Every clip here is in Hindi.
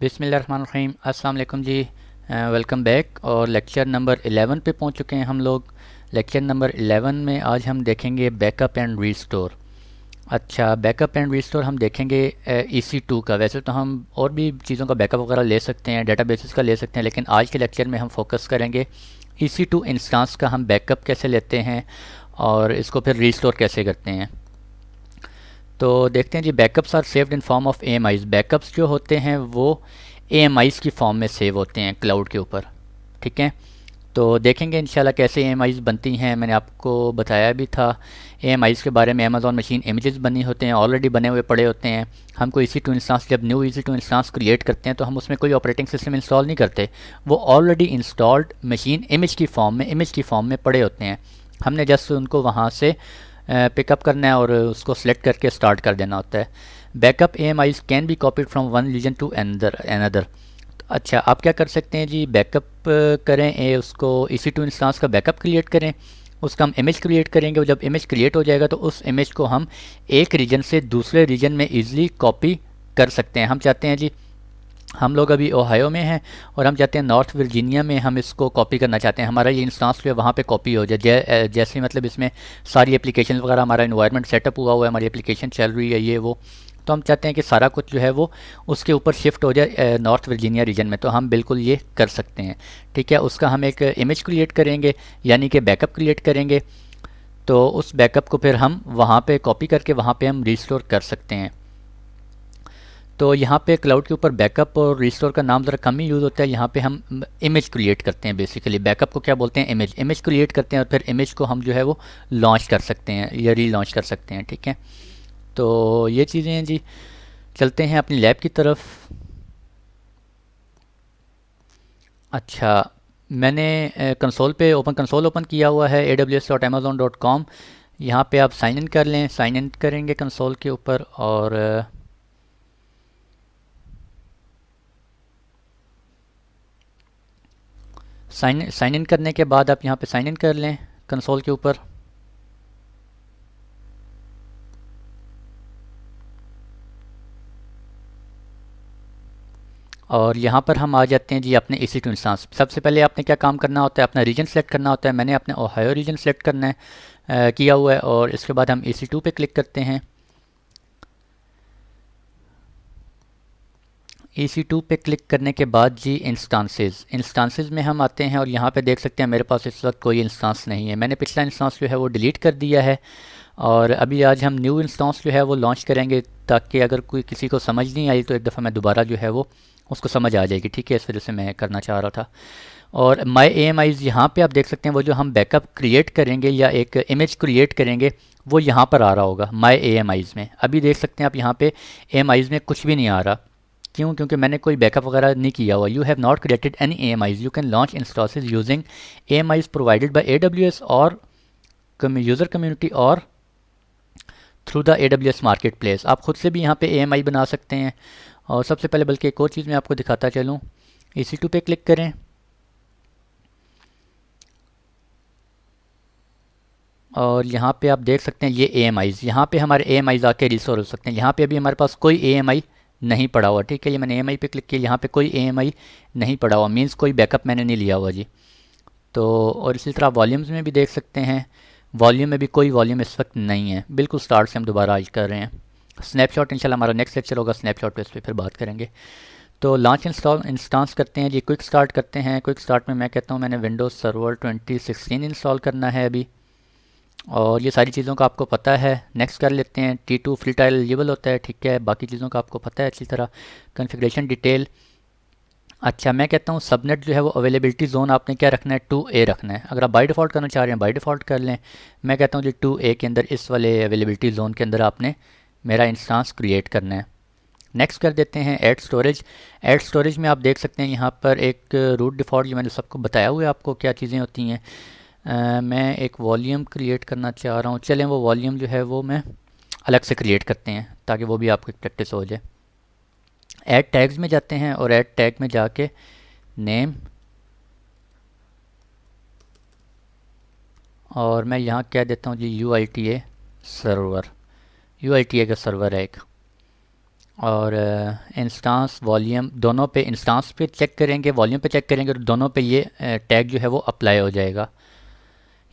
बिस्मिल्लाहिर्रहमानिर्रहीम। अस्सलाम वालेकुम जी। Welcome back. और लेक्चर नंबर 11 पे पहुंच चुके हैं हम लोग। लेक्चर नंबर 11 में आज हम देखेंगे बैकअप एंड रीस्टोर। अच्छा, बैकअप एंड रीस्टोर हम देखेंगे EC2 का। वैसे तो हम और भी चीज़ों का बैकअप वगैरह ले सकते हैं, डेटाबेसेस का ले सकते हैं, लेकिन आज के लेक्चर में हम फोकस करेंगे EC2 इंस्टांस का। हम बैकअप कैसे लेते हैं और इसको फिर रीस्टोर कैसे करते हैं। तो देखते हैं जी, backups are saved in form of AMIs। Backups जो होते हैं वो AMIs की फॉर्म में सेव होते हैं क्लाउड के ऊपर। ठीक है, तो देखेंगे इंशाल्लाह कैसे AMIs बनती हैं। मैंने आपको बताया भी था AMIs के बारे में। अमेज़ॉन मशीन इमेजेस बनी होते हैं, ऑलरेडी बने हुए पड़े होते हैं। हमको EC2 इंस्टांस, जब न्यू EC2 इंस्टांस क्रिएट करते हैं तो हम उसमें कोई ऑपरेटिंग सिस्टम इंस्टॉल नहीं करते। वो ऑलरेडी इंस्टॉल्ड मशीन इमेज की फॉर्म में पड़े होते हैं। हमने जस्ट उनको वहाँ से पिकअप करना है और उसको सेलेक्ट करके स्टार्ट कर देना होता है। Backup AMIs can be copied from one region to another. अच्छा, आप क्या कर सकते हैं जी, बैकअप करें, उसको EC2 इंस्टांस का बैकअप क्रिएट करें, उसका हम इमेज क्रिएट करेंगे। और जब इमेज क्रिएट हो जाएगा तो उस इमेज को हम एक रीजन से दूसरे रीजन में ईजिली कॉपी कर सकते हैं। हम चाहते हैं जी, हम लोग अभी ओहायो में हैं और हम चाहते हैं नॉर्थ वर्जीनिया में हम इसको कॉपी करना चाहते हैं। हमारा ये इंस्टांस जो है वहाँ पे कॉपी हो जाए। जैसे मतलब इसमें सारी एप्लीकेशन वगैरह, हमारा इन्वायरमेंट सेटअप हुआ हुआ है, हमारी एप्लीकेशन चल रही है ये वो, तो हम चाहते हैं कि सारा कुछ जो है वो उसके ऊपर शिफ्ट हो जाए नॉर्थ वर्जीनिया रीजन में। तो हम बिल्कुल ये कर सकते हैं। ठीक है, उसका हम एक इमेज क्रिएट करेंगे, यानी कि बैकअप क्रिएट करेंगे। तो उस बैकअप को फिर हम वहाँ पे कॉपी करके वहाँ पे हम रिस्टोर कर सकते हैं। तो यहाँ पे क्लाउड के ऊपर बैकअप और रिस्टोर का नाम ज़रा कम ही यूज़ होता है। यहाँ पे हम इमेज क्रिएट करते हैं। बेसिकली बैकअप को क्या बोलते हैं, इमेज क्रिएट करते हैं और फिर इमेज को हम जो है वो लॉन्च कर सकते हैं या री लॉन्च कर सकते हैं। ठीक है, तो ये चीज़ें हैं जी। चलते हैं अपनी लैब की तरफ। अच्छा, मैंने कंसोल पे कंसोल ओपन किया हुआ है aws.amazon.com। यहाँ पे आप साइन इन कर लें। साइन इन करेंगे कंसोल के ऊपर और साइन इन करने के बाद आप यहाँ पे साइन इन कर लें कंसोल के ऊपर। और यहाँ पर हम आ जाते हैं जी अपने EC2 इंस्टांस। सबसे पहले आपने क्या काम करना होता है, अपना रीजन सेलेक्ट करना होता है। मैंने अपने ओहायो रीजन सेलेक्ट करना है, किया हुआ है। और इसके बाद हम EC2 पे क्लिक करते हैं। EC2 पे क्लिक करने के बाद जी इंस्टांसेस में हम आते हैं और यहाँ पे देख सकते हैं मेरे पास इस वक्त कोई इंस्टांस नहीं है। मैंने पिछला इंस्टांस जो है वो डिलीट कर दिया है और अभी आज हम न्यू इंस्टांस जो है वो लॉन्च करेंगे, ताकि अगर कोई किसी को समझ नहीं आई तो एक दफ़ा मैं दोबारा जो है वो उसको समझ आ जाएगी। ठीक है, इस वजह से मैं करना चाह रहा था। और माई AMIs यहाँ पे आप देख सकते हैं, वो जो हम बैकअप क्रिएट करेंगे या एक इमेज क्रिएट करेंगे वो यहाँ पर आ रहा होगा माई AMIs में। अभी देख सकते हैं आप यहाँ पे AMIs में कुछ भी नहीं आ रहा। क्यों? क्योंकि मैंने कोई बैकअप वगैरह नहीं किया हुआ। You have not created any AMIs, you can launch instances using AMIs provided by AWS और यूज़र कम्युनिटी और through the AWS marketplace. आप खुद से भी यहाँ पे AMI बना सकते हैं। और सबसे पहले बल्कि एक और चीज़ मैं आपको दिखाता चलूँ। EC2 पे क्लिक करें और यहाँ पे आप देख सकते हैं ये AMIs, यहाँ पे हमारे AMIs आके रिस्टोर हो सकते हैं। यहाँ पे अभी हमारे पास कोई AMI नहीं पड़ा हुआ। ठीक है, ये मैंने AMI पे क्लिक किया, यहाँ पे कोई AMI नहीं पड़ा हुआ, मीन्स कोई बैकअप मैंने नहीं लिया हुआ जी। तो और इसी तरह वॉल्यूम्स में भी देख सकते हैं, वॉल्यूम में भी कोई वॉल्यूम इस वक्त नहीं है। बिल्कुल स्टार्ट से हम दोबारा आज कर रहे हैं। स्नैपशॉट इंशाल्लाह हमारा नेक्स्ट लेक्चर होगा, स्नैपशॉट पे इस पर फिर बात करेंगे। तो लॉन्च इंस्टांस करते हैं जी, क्विक स्टार्ट करते हैं। क्विक स्टार्ट में मैं कहता हूँ मैंने विंडोज़ सर्वर 2016 इंस्टॉल करना है अभी, और ये सारी चीज़ों का आपको पता है। नेक्स्ट कर लेते हैं। T2 फ्री ट्रायल एलिजिबल होता है। ठीक है, बाकी चीज़ों का आपको पता है अच्छी तरह। Configuration detail. अच्छा, मैं कहता हूँ सबनेट जो है वो अवेलेबिलिटी जोन आपने क्या रखना है, 2A रखना है। अगर आप बाय डिफ़ॉल्ट करना चाह रहे हैं बाय डिफ़ॉल्ट कर लें। मैं कहता हूँ जी 2A के अंदर, इस वाले अवेलेबिलिटी जोन के अंदर आपने मेरा इंस्टांस क्रिएट करना है। नेक्स्ट कर देते हैं ऐड स्टोरेज। ऐड स्टोरेज में आप देख सकते हैं यहाँ पर एक रूट डिफ़ॉल्ट, जो मैंने सबको बताया हुआ है आपको क्या चीज़ें होती हैं। मैं एक वॉल्यूम क्रिएट करना चाह रहा हूँ। चलें, वो वॉल्यूम जो है वो मैं अलग से क्रिएट करते हैं ताकि वो भी आपको एक प्रैक्टिस हो जाए। ऐड टैग्स में जाते हैं और ऐड टैग में जाके नेम, और मैं यहाँ कह देता हूँ जी UITA सर्वर। UITA का सर्वर है एक। और इंस्टांस वॉल्यूम दोनों पे, इंस्टांस पे चेक करेंगे, वॉल्यूम पे चेक करेंगे, तो दोनों पे ये टैग जो है वो अप्लाई हो जाएगा।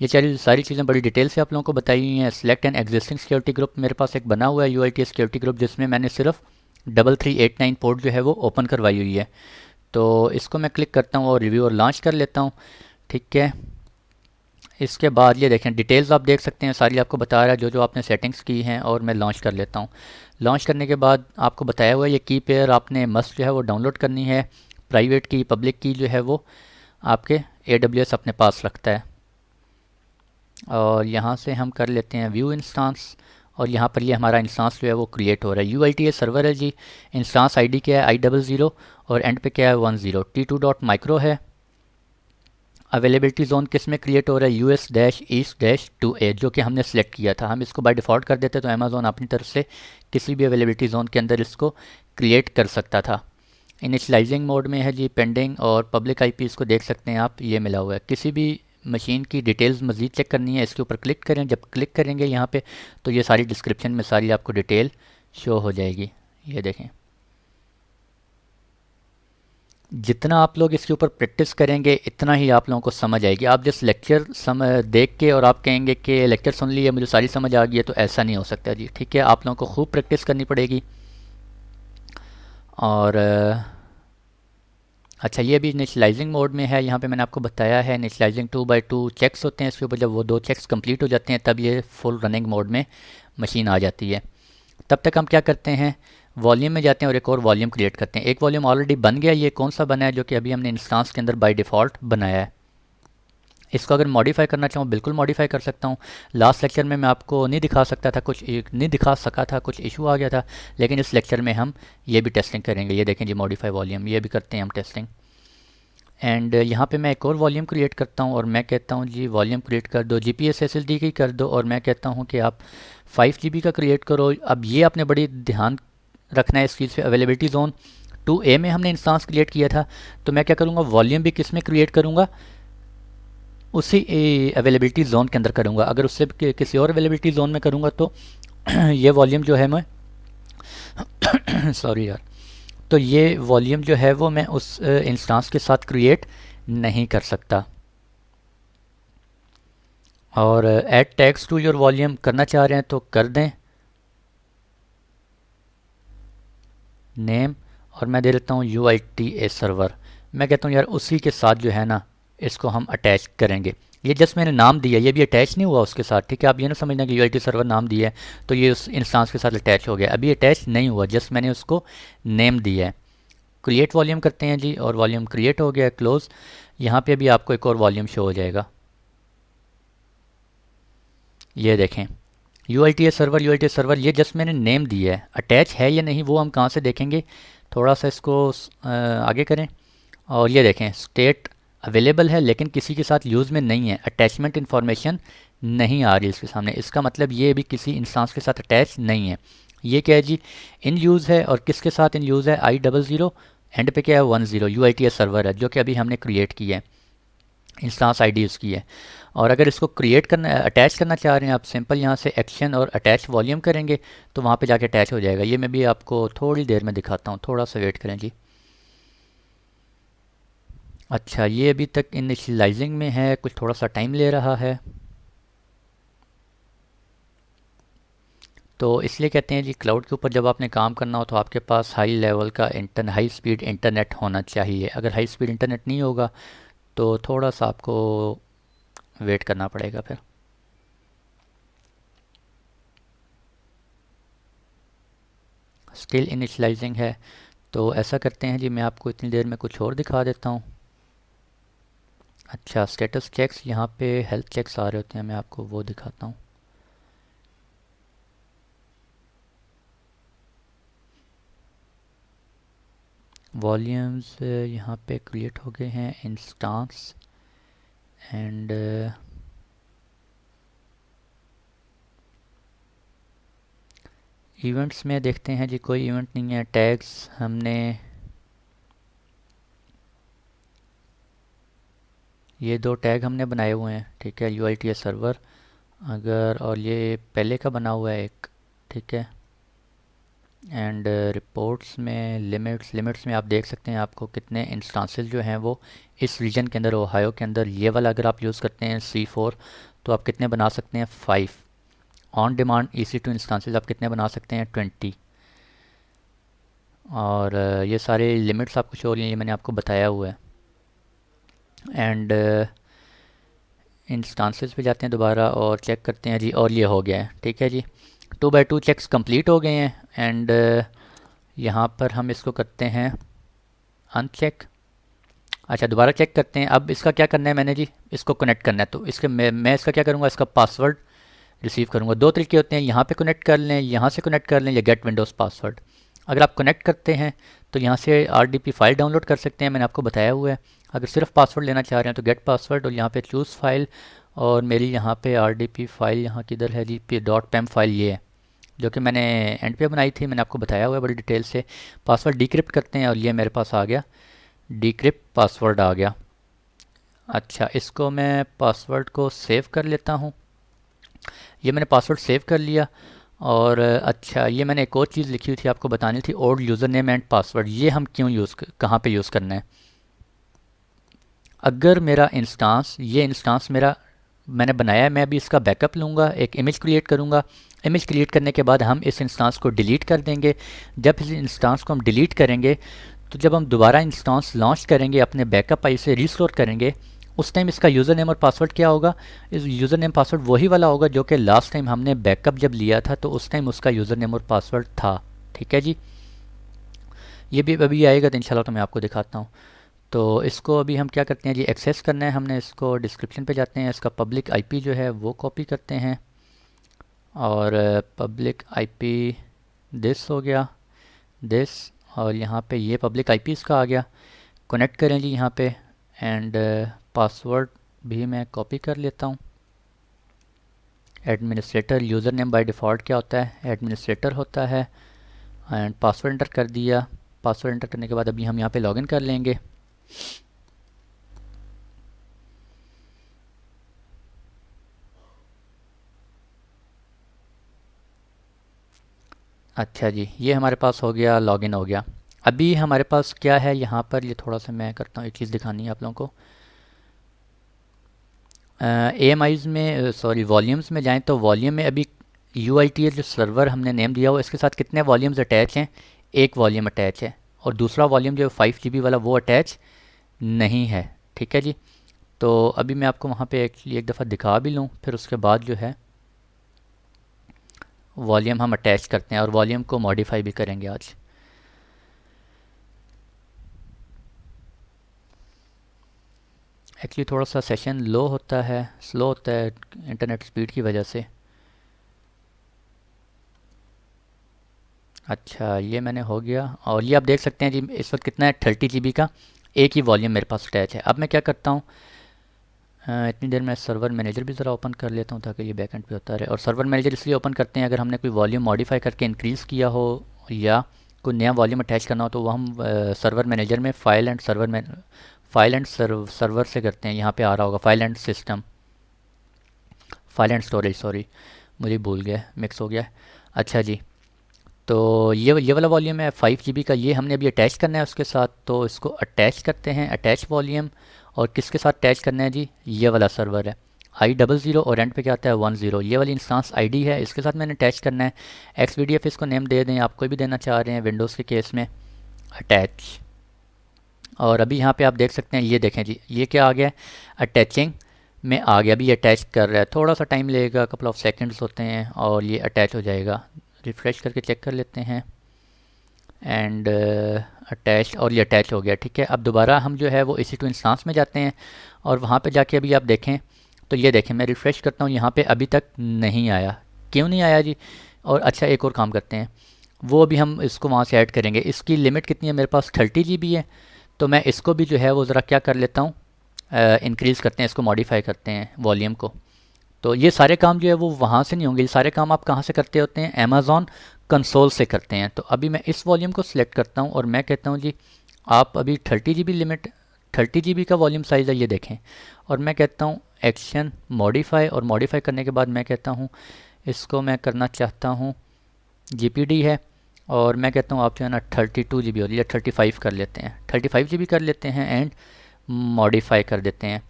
ये सारी चीज़ें बड़ी डिटेल से आप लोगों को बताई हुई हैं। Select an existing security group मेरे पास एक बना हुआ है UIT सिक्योरिटी ग्रुप, जिसमें मैंने सिर्फ 3389 पोर्ट जो है वो ओपन करवाई हुई है। तो इसको मैं क्लिक करता हूँ और रिव्यू और लॉन्च कर लेता हूँ। ठीक है, इसके बाद ये देखें डिटेल्स आप देख सकते हैं, सारी आपको बता रहा है जो जो आपने सेटिंग्स की हैं, और मैं लॉन्च कर लेता हूँ। लॉन्च करने के बाद आपको बताया हुआ है ये की पेयर आपने मस्ट जो है वो डाउनलोड करनी है। प्राइवेट की, पब्लिक की जो है वो आपके AWS अपने पास रखता है। और यहाँ से हम कर लेते हैं व्यू इंस्टांस, और यहाँ पर ये हमारा इंस्टांस जो है वो क्रिएट हो रहा है। UIT सर्वर है जी। इंस्टांस आईडी क्या है I00, और एंड पे क्या है 10। T2.micro है। अवेलेबिलिटी जोन किस में क्रिएट हो रहा है, US-East-2A, जो कि हमने सेलेक्ट किया था। हम इसको बाय डिफ़ॉल्ट कर देते तो अमेज़ॉन अपनी तरफ से किसी भी अवेलेबिलिटी जोन के अंदर इसको क्रिएट कर सकता था। इनिशलाइजिंग मोड में है जी, पेंडिंग, और पब्लिक IP इसको देख सकते हैं आप, ये मिला हुआ है। किसी भी मशीन की डिटेल्स मज़ीद चेक करनी है, इसके ऊपर क्लिक करें। जब क्लिक करेंगे यहाँ पे, तो ये सारी डिस्क्रिप्शन में सारी आपको डिटेल शो हो जाएगी। ये देखें, जितना आप लोग इसके ऊपर प्रैक्टिस करेंगे इतना ही आप लोगों को समझ आएगी। आप जिस लेक्चर देख के और आप कहेंगे कि लेक्चर सुन लिया मुझे सारी समझ आ गई है, तो ऐसा नहीं हो सकता जी। ठीक है, आप लोगों को खूब प्रैक्टिस करनी पड़ेगी। और अच्छा, ये भी इनिशलाइजिंग मोड में है। यहाँ पे मैंने आपको बताया है इनिशलाइजिंग 2x2 चेक्स होते हैं इसके ऊपर। जब वो 2 चेक्स कंप्लीट हो जाते हैं तब ये फुल रनिंग मोड में मशीन आ जाती है। तब तक हम क्या करते हैं, वॉल्यूम में जाते हैं और एक और वॉल्यूम क्रिएट करते हैं। एक वॉल्यूम ऑलरेडी बन गया, ये कौन सा बना है, जो कि अभी हमने इंस्टांस के अंदर बाय डिफ़ॉल्ट बनाया है। इसको अगर मॉडिफाई करना चाहूँ बिल्कुल मॉडिफाई कर सकता हूँ। लास्ट लेक्चर में मैं आपको नहीं दिखा सकता था, नहीं दिखा सका था, कुछ इशू आ गया था। लेकिन इस लेक्चर में हम ये भी टेस्टिंग करेंगे। ये देखें जी, मॉडिफाई वॉल्यूम, ये भी करते हैं हम टेस्टिंग। एंड यहाँ पे मैं एक और वॉल्यूम क्रिएट करता हूँ, और मैं कहता हूँ जी वॉल्यूम क्रिएट कर दो, GPS SSD की कर दो, और मैं कहता हूँ कि आप 5 GB का क्रिएट करो। अब ये आपने बड़ी ध्यान रखना है इस चीज़ पे। अवेलेबिलिटी जोन 2A में हमने इंस्टांस क्रिएट किया था, तो मैं क्या करूँगा, वॉल्यूम भी किस में क्रिएट करूँगा, उसी अवेलेबिलिटी जोन के अंदर करूँगा। अगर उससे किसी और अवेलेबिलिटी जोन में करूँगा तो ये वॉल्यूम जो है मैं सॉरी यार, तो ये वॉल्यूम जो है वो मैं उस इंस्टांस के साथ क्रिएट नहीं कर सकता। और add tags to your volume करना चाह रहे हैं तो कर दें, नेम, और मैं दे देता हूँ UIT सर्वर। मैं कहता हूँ यार उसी के साथ जो है ना इसको हम अटैच करेंगे। ये जस्ट मैंने नाम दिया, ये भी अटैच नहीं हुआ उसके साथ। ठीक है, आप ये ना समझना कि UIT सर्वर नाम दिया है तो ये उस इंस्टांस के साथ अटैच हो गया। अभी अटैच नहीं हुआ, जस्ट मैंने उसको नेम दिया है। क्रिएट वॉल्यूम करते हैं जी, और वॉल्यूम क्रिएट हो गया, क्लोज। यहाँ पे भी आपको एक और वॉल्यूम शो हो जाएगा। ये देखें UIT सर्वर, ये जस्ट मैंने नेम दिया है। अटैच है या नहीं वो हम कहाँ से देखेंगे, थोड़ा सा इसको आगे करें, और ये देखें स्टेट अवेलेबल है लेकिन किसी के साथ यूज़ में नहीं है। अटैचमेंट इन्फॉर्मेशन नहीं आ रही इसके सामने, इसका मतलब ये भी किसी इंस्टांस के साथ अटैच नहीं है। ये क्या है जी, इन यूज़ है, और किसके साथ इन यूज़ है, I00, एंड पे क्या है 10। UIT सर्वर है जो कि अभी हमने क्रिएट किया है, इंस्टांस आईडी उसकी है। और अगर इसको क्रिएट करना, अटैच करना चाह रहे हैं आप, सिंपल यहाँ से एक्शन और अटैच वॉल्यूम करेंगे तो वहाँ पे जाके अटैच हो जाएगा। ये मैं भी आपको थोड़ी देर में दिखाता हूँ, थोड़ा सा वेट करें जी। अच्छा, ये अभी तक इनिशियलाइजिंग में है, कुछ थोड़ा सा टाइम ले रहा है, तो इसलिए कहते हैं जी क्लाउड के ऊपर जब आपने काम करना हो तो आपके पास हाई लेवल का हाई स्पीड इंटरनेट होना चाहिए। अगर हाई स्पीड इंटरनेट नहीं होगा तो थोड़ा सा आपको वेट करना पड़ेगा फिर। स्टिल इनिशलाइजिंग है, तो ऐसा करते हैं जी, मैं आपको इतनी देर में कुछ और दिखा देता हूँ। अच्छा, स्टेटस चेक्स, यहाँ पे हेल्थ चेक्स आ रहे होते हैं, मैं आपको वो दिखाता हूँ। वॉल्यूम्स यहाँ पे क्रिएट हो गए हैं, इंस्टांस, एंड इवेंट्स में देखते हैं जी, कोई इवेंट नहीं है। टैग्स हमने ये 2 टैग हमने बनाए हुए हैं, ठीक है, UIT सर्वर अगर, और ये पहले का बना हुआ है एक, ठीक है। एंड रिपोर्ट्स में लिमिट्स में आप देख सकते हैं आपको कितने इंस्टांसेस जो हैं वो इस रीजन के अंदर, ओहायो के अंदर, ये वाला अगर आप यूज़ करते हैं C4 तो आप कितने बना सकते हैं 5। ऑन डिमांड EC2 इंस्टांसेस आप कितने बना सकते हैं 20। और ये सारे लिमिट्स आपको शो हो रही हैं, ये मैंने आपको बताया हुआ है। एंड इंस्टांसेस पे जाते हैं दोबारा और चेक करते हैं जी, और ये हो गया है। ठीक है जी, 2x2 चेक्स कंप्लीट हो गए हैं। एंड यहाँ पर हम इसको करते हैं अनचेक। अच्छा, दोबारा चेक करते हैं। अब इसका क्या करना है मैंने जी, इसको कनेक्ट करना है। तो इसके मैं इसका क्या करूँगा, इसका पासवर्ड रिसीव करूँगा। दो तरीके होते हैं, यहाँ पे कनेक्ट कर लें, यहाँ से कनेक्ट कर लें, या गेट विंडोज़ पासवर्ड। अगर आप कनेक्ट करते हैं तो यहाँ से RDP फाइल डाउनलोड कर सकते हैं, मैंने आपको बताया हुआ है। अगर सिर्फ पासवर्ड लेना चाह रहे हैं तो गेट पासवर्ड, और यहाँ पे चूज़ फाइल, और मेरी यहाँ पे RDP फाइल यहाँ किधर है जी, .pem फाइल ये है जो कि मैंने एंड पे बनाई थी, मैंने आपको बताया हुआ है बड़ी डिटेल से। पासवर्ड डिक्रिप्ट करते हैं और ये मेरे पास आ गया, डिक्रिप्ट पासवर्ड आ गया। अच्छा, इसको मैं पासवर्ड को सेव कर लेता हूँ। ये मैंने पासवर्ड सेव कर लिया। और अच्छा, ये मैंने एक और चीज़ लिखी हुई थी आपको बतानी थी, old user name and password. ये हम क्यों कहाँ पे यूज़ करना है। अगर मेरा इंस्टांस, ये इंस्टांस मेरा मैंने बनाया है, मैं अभी इसका बैकअप लूँगा, एक इमेज क्रिएट करूँगा। इमेज क्रिएट करने के बाद हम इस इंस्टांस को डिलीट कर देंगे। जब इस इंस्टांस को हम डिलीट करेंगे तो जब हम दोबारा इंस्टांस लॉन्च करेंगे, अपने बैकअप आई से रिस्टोर करेंगे, उस टाइम इसका यूज़र नेम और पासवर्ड क्या होगा, इस यूज़र नेम पासवर्ड वही वाला होगा जो कि लास्ट टाइम हमने बैकअप जब लिया था तो उस टाइम उसका यूज़र नेम और पासवर्ड था। ठीक है जी, ये भी अभी आएगा तो इंशाल्लाह तो मैं आपको दिखाता हूँ। तो इसको अभी हम क्या करते हैं जी, एक्सेस करना है हमने इसको। डिस्क्रिप्शन पे जाते हैं, इसका पब्लिक आईपी जो है वो कॉपी करते हैं, और पब्लिक आईपी दिस हो गया, दिस, और यहाँ पे ये पब्लिक आईपी इसका आ गया। कनेक्ट करें जी यहाँ पे। एंड पासवर्ड भी मैं कॉपी कर लेता हूँ। Administrator, user name by default क्या होता है, एडमिनिस्ट्रेटर होता है। एंड पासवर्ड एंटर कर दिया। पासवर्ड एंटर करने के बाद अभी हम यहाँ पे लॉगिन कर लेंगे। अच्छा जी, ये हमारे पास हो गया, लॉगिन हो गया। अभी हमारे पास क्या है यहाँ पर, ये थोड़ा सा मैं करता हूँ, एक चीज़ दिखानी है आप लोगों को। AMIs में, सॉरी, वॉल्यूम्स में जाएं तो वॉल्यूम में अभी UITL जो सर्वर हमने नेम दिया हुआ, इसके साथ कितने वॉल्यूम्स अटैच हैं, एक वॉल्यूम अटैच है, और दूसरा वॉल्यूम जो 5 GB वाला वो अटैच नहीं है। ठीक है जी, तो अभी मैं आपको वहाँ पे एक्चुअली एक दफ़ा दिखा भी लूँ, फिर उसके बाद जो है वॉल्यूम हम अटैच करते हैं और वॉल्यूम को मॉडिफाई भी करेंगे आज। एक्चुअली थोड़ा सा सेशन लो होता है, स्लो होता है इंटरनेट स्पीड की वजह से। अच्छा, ये मैंने हो गया, और ये आप देख सकते हैं जी इस वक्त कितना है, 30 GB का एक ही वॉल्यूम मेरे पास अटैच है। अब मैं क्या करता हूँ, इतनी देर में सर्वर मैनेजर भी ज़रा ओपन कर लेता हूँ ताकि ये बैकएंड पे होता रहे। और सर्वर मैनेजर इसलिए ओपन करते हैं अगर हमने कोई वॉल्यूम मॉडिफाई करके इंक्रीज़ किया हो या कोई नया वॉल्यूम अटैच करना हो तो वह हम सर्वर मैनेजर में फ़ाइल एंड सर्वर से करते हैं। यहाँ पे आ रहा होगा file and system, file and storage, sorry मुझे भूल गया, मिक्स हो गया। अच्छा जी, तो ये वाला वॉल्यूम है 5 GB का, ये हमने अभी अटैच करना है उसके साथ। तो इसको अटैच करते हैं, अटैच वॉल्यूम, और किसके साथ अटैच करना है जी, ये वाला सर्वर है I00, और एंड पे क्या आता है 10। ये वाली इंस्टांस ID है, इसके साथ मैंने अटैच करना है। XVDF इसको नेम दे दें, आप कोई भी देना चाह रहे हैं विंडोज़ के केस में, अटैच। और अभी यहाँ पे आप देख सकते हैं, ये देखें जी, ये क्या आ गया, अटैचिंग में आ गया। अभी ये अटैच कर रहा है, थोड़ा सा टाइम लगेगा, कपल ऑफ सेकंड्स होते हैं, और ये अटैच हो जाएगा। रिफ़्रेश करके चेक कर लेते हैं। एंड अटैच, और ये अटैच हो गया। ठीक है, अब दोबारा हम जो है वो EC2 इंस्टांस में जाते हैं, और वहाँ पे जाके अभी आप देखें तो ये देखें, मैं रिफ़्रेश करता हूँ, यहाँ पे अभी तक नहीं आया। क्यों नहीं आया जी। और अच्छा, एक और काम करते हैं, वो अभी हम इसको वहाँ से ऐड करेंगे। इसकी लिमिट कितनी है, मेरे पास 30 GB है, तो मैं इसको भी जो है वो ज़रा क्या कर लेता हूँ, इंक्रीज़ करते हैं, इसको मॉडिफाई करते हैं वॉल्यूम को। तो ये सारे काम जो है वो वहाँ से नहीं होंगे, ये सारे काम आप कहाँ से करते होते हैं, अमेज़ॉन कंसोल से करते हैं। तो अभी मैं इस वॉल्यूम को सिलेक्ट करता हूँ और मैं कहता हूँ जी आप अभी 30 GB लिमिट, 30 GB का वॉल्यूम साइज़ है ये देखें, और मैं कहता हूँ एक्शन मॉडिफाई, और मॉडिफाई करने के बाद मैं कहता हूँ इसको मैं करना चाहता हूँ GPD है, और मैं कहता हूँ आप जो है ना 32 GB हो या 35 कर लेते हैं, 35 GB कर लेते हैं एंड मॉडिफाई कर देते हैं।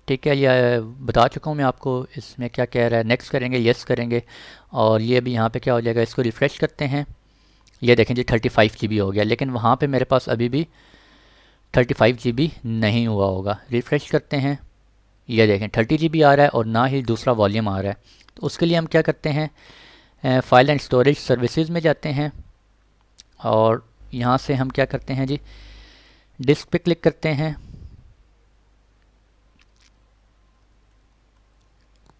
ठीक है, ये बता चुका हूँ मैं आपको इसमें क्या कह रहा है। नेक्स्ट करेंगे, यस करेंगे, और ये भी यहाँ पे क्या हो जाएगा, इसको रिफ़्रेश करते हैं। ये देखें जी 35 GB हो गया, लेकिन वहाँ पे मेरे पास अभी भी 35 GB नहीं हुआ होगा। रिफ़्रेश करते हैं, ये देखें 30 GB आ रहा है और ना ही दूसरा वॉल्यूम आ रहा है। तो उसके लिए हम क्या करते हैं, फाइल एंड स्टोरेज सर्विसेज में जाते हैं और यहाँ से हम क्या करते हैं जी, डिस्क पे क्लिक करते हैं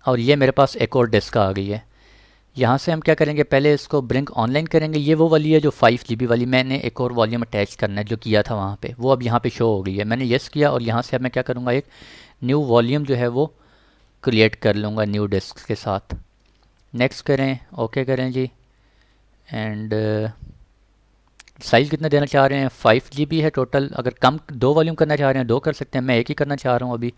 और ये मेरे पास एक और डिस्क आ गई है। यहाँ से हम क्या करेंगे, पहले इसको ब्रिंक ऑनलाइन करेंगे। ये वो वाली है जो 5 GB वाली, मैंने एक और वॉल्यूम अटैच करना है जो किया था वहाँ पे, वो अब यहाँ पे शो हो गई है। मैंने यस किया और यहाँ से अब मैं क्या करूँगा, एक न्यू वॉल्यूम जो है वो क्रिएट कर लूँगा न्यू डिस्क के साथ। नेक्स्ट करें, ओके करें जी। एंड साइज़ कितना देना चाह रहे हैं, 5 GB है टोटल। अगर कम 2 वॉल्यूम करना चाह रहे हैं 2 कर सकते हैं, मैं एक ही करना चाह रहा हूँ अभी।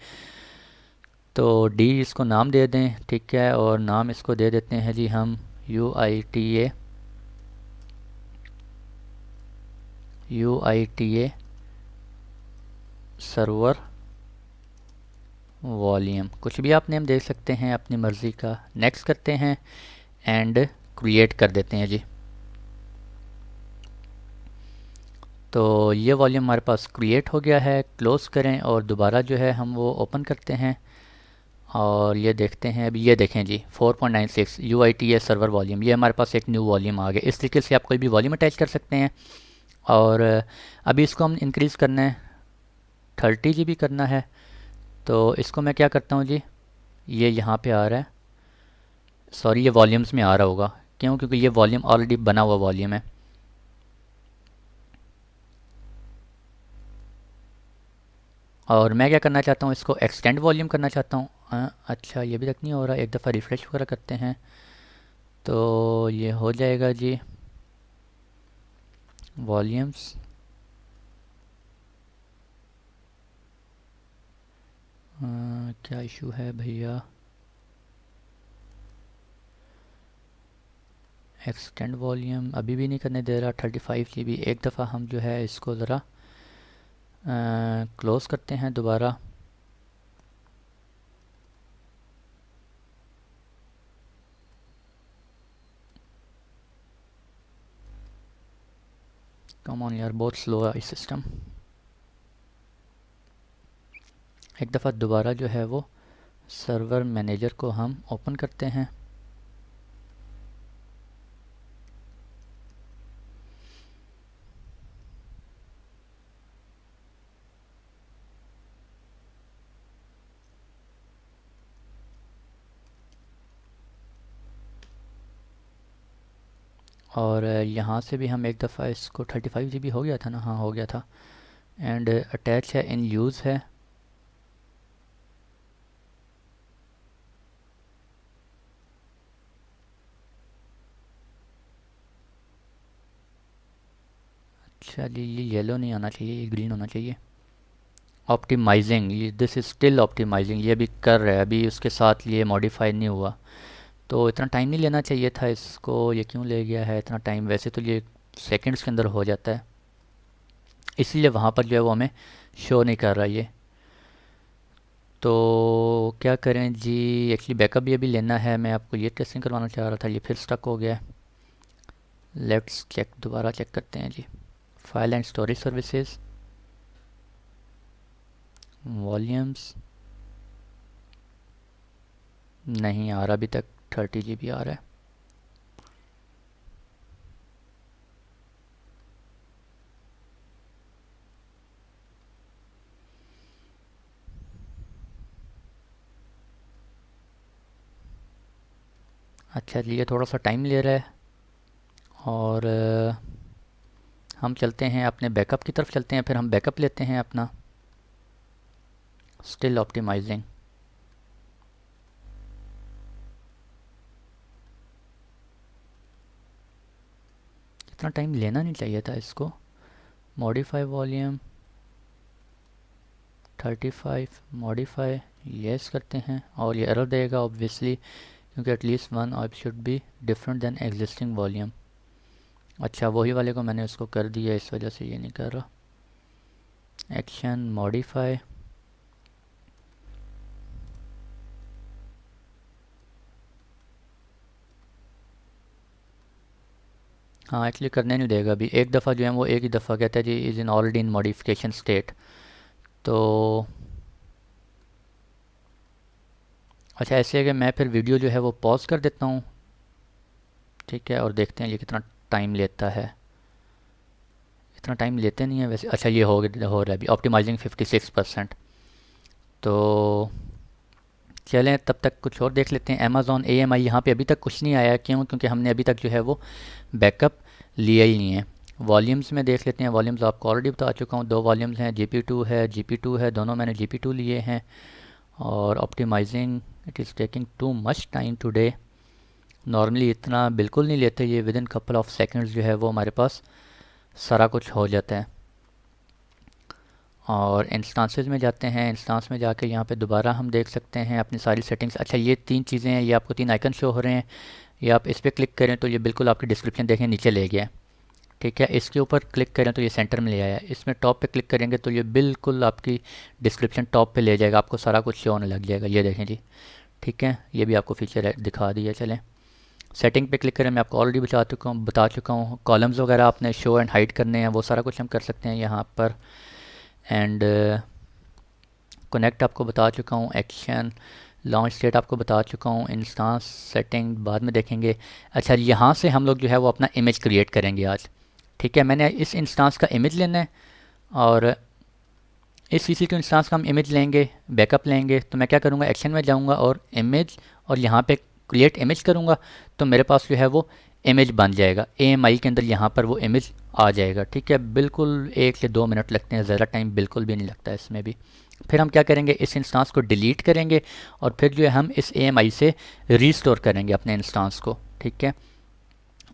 तो डी इसको नाम दे दें, ठीक है, और नाम इसको दे देते हैं जी हम UITA सर्वर वॉल्यूम, कुछ भी आप नेम दे सकते हैं अपनी मर्ज़ी का। नेक्स्ट करते हैं एंड क्रिएट कर देते हैं जी। तो ये वॉल्यूम हमारे पास क्रिएट हो गया है। क्लोज़ करें और दोबारा जो है हम वो ओपन करते हैं और ये देखते हैं। अभी ये देखें जी 4.96 UITA सर्वर वॉल्यूम, ये हमारे पास एक न्यू वॉल्यूम आ गया। इस तरीके से आप कोई भी वॉल्यूम अटैच कर सकते हैं। और अभी इसको हम इंक्रीज़ करना है, 30 GB करना है। तो इसको मैं क्या करता हूँ जी, ये यहाँ पे आ रहा है, सॉरी ये वॉल्यूम्स में आ रहा होगा, क्यों, क्योंकि ये वॉल्यूम ऑलरेडी बना हुआ वॉल्यूम है। और मैं क्या करना चाहता हूँ, इसको एक्सटेंड वॉल्यूम करना चाहता हूँ। अच्छा ये भी तक नहीं हो रहा, एक दफ़ा रिफ़्रेश वगैरह करते हैं तो ये हो जाएगा जी। वॉल्यूम्स, क्या इशू है भैया, एक्सटेंड वॉल्यूम अभी भी नहीं करने दे रहा। 35 GB, एक दफ़ा हम जो है इसको ज़रा क्लोज़ करते हैं दोबारा। कम ऑन यार, बहुत स्लो है सिस्टम। एक दफ़ा दोबारा जो है वो सर्वर मैनेजर को हम ओपन करते हैं। और यहाँ से भी हम एक दफ़ा इसको 35 GB हो गया था ना, हाँ हो गया था। एंड अटैच है, इन यूज़ है। अच्छा जी, ये येलो नहीं आना चाहिए, ये ग्रीन होना चाहिए। ऑप्टिमाइजिंग, ये दिस इज़ स्टिल ऑप्टिमाइजिंग, ये अभी कर रहा है, अभी उसके साथ ये मॉडिफाई नहीं हुआ। तो इतना टाइम नहीं लेना चाहिए था इसको, ये क्यों ले गया है इतना टाइम, वैसे तो ये सेकंड्स के अंदर हो जाता है, इसलिए वहाँ पर जो है वो हमें शो नहीं कर रहा ये। तो क्या करें जी, एक्चुअली बैकअप भी अभी लेना है, मैं आपको ये टेस्टिंग करवाना चाह रहा था, ये फिर स्टक हो गया है। लेट्स चेक, दोबारा चेक करते हैं जी। File and storage services, volumes, नहीं आ रहा अभी तक, 30 GB आ रहा है। अच्छा जी, ये थोड़ा सा टाइम ले रहा है और हम चलते हैं अपने बैकअप की तरफ चलते हैं, फिर हम बैकअप लेते हैं अपना। स्टिल ऑप्टिमाइजिंग, इतना टाइम लेना नहीं चाहिए था इसको। मॉडिफाई वॉल्यूम 35, मॉडिफाई, यस करते हैं और ये एरर देगा ऑब्वियसली, क्योंकि at least one op should be different than existing volume. अच्छा वही वाले को मैंने उसको कर दिया, इस वजह से ये नहीं कर रहा। एक्शन मॉडिफाई, हाँ एक्चुअली करने नहीं देगा अभी। एक दफ़ा जो है वो एक ही दफ़ा कहता है जी is in already in modification state. तो अच्छा ऐसे है कि मैं फिर वीडियो जो है वो पॉज कर देता हूँ, ठीक है, और देखते हैं ये कितना टाइम लेता है। इतना टाइम लेते नहीं है वैसे। अच्छा ये हो रहा है अभी ऑप्टिमाइजिंग 56%। तो चलें तब तक कुछ और देख लेते हैं। अमेज़ॉन AMI यहाँ पे अभी तक कुछ नहीं आया, क्यों? क्योंकि हमने अभी तक जो है वो बैकअप लिया ही नहीं है। वॉल्यूम्स में देख लेते हैं। वॉल्यूम्स आपको ऑलरेडी बता चुका हूँ, 2 वॉल्यूम्स हैं, GP2 है, GP2 है, दोनों मैंने GP2 लिए हैं। और optimizing it is taking too much time today. Normally इतना बिल्कुल नहीं लेते ये, within couple of seconds जो है वो हमारे पास सारा कुछ हो जाता है। और इंस्टांसेस में जाते हैं। इंस्टांस में जाके यहाँ पे दोबारा हम देख सकते हैं अपनी सारी सेटिंग्स। अच्छा ये 3 चीज़ें हैं, ये आपको 3 आइकन शो हो रहे हैं। ये आप इस पर क्लिक करें तो ये बिल्कुल आपकी डिस्क्रिप्शन देखें नीचे ले गया है, ठीक है। इसके ऊपर क्लिक करें तो ये सेंटर में ले आया है। इसमें टॉप पे क्लिक करेंगे तो ये बिल्कुल आपकी डिस्क्रिप्शन टॉप पे ले जाएगा, आपको सारा कुछ शो होने लग जाएगा। ये देखें जी, ठीक है, ये भी आपको फीचर दिखा दिया। चलें सेटिंग पे क्लिक करें, मैं आपको ऑलरेडी बता चुका हूँ। कॉलम्स वगैरह आपने शो एंड हाइड करने हैं, वो सारा कुछ हम कर सकते हैं यहाँ पर। एंड कनेक्ट आपको बता चुका हूँ, एक्शन लॉन्च स्टेट आपको बता चुका हूँ, इंस्टांस सेटिंग बाद में देखेंगे। अच्छा यहाँ से हम लोग जो है वो अपना इमेज क्रिएट करेंगे आज, ठीक है। मैंने इस इंस्टांस का इमेज लेना है और इस EC2 इंस्टांस का हम इमेज लेंगे, बैकअप लेंगे। तो मैं क्या करूँगा, एक्शन में जाऊँगा और इमेज, और यहाँ पे क्रिएट इमेज करूँगा तो मेरे पास जो है वो इमेज बन जाएगा। AMI के अंदर यहाँ पर वो इमेज आ जाएगा, ठीक है। बिल्कुल 1 से 2 मिनट लगते हैं, ज़्यादा टाइम बिल्कुल भी नहीं लगता है इसमें भी। फिर हम क्या करेंगे, इस इंस्टांस को डिलीट करेंगे और फिर जो है हम इस AMI से रीस्टोर करेंगे अपने इंस्टांस को, ठीक है।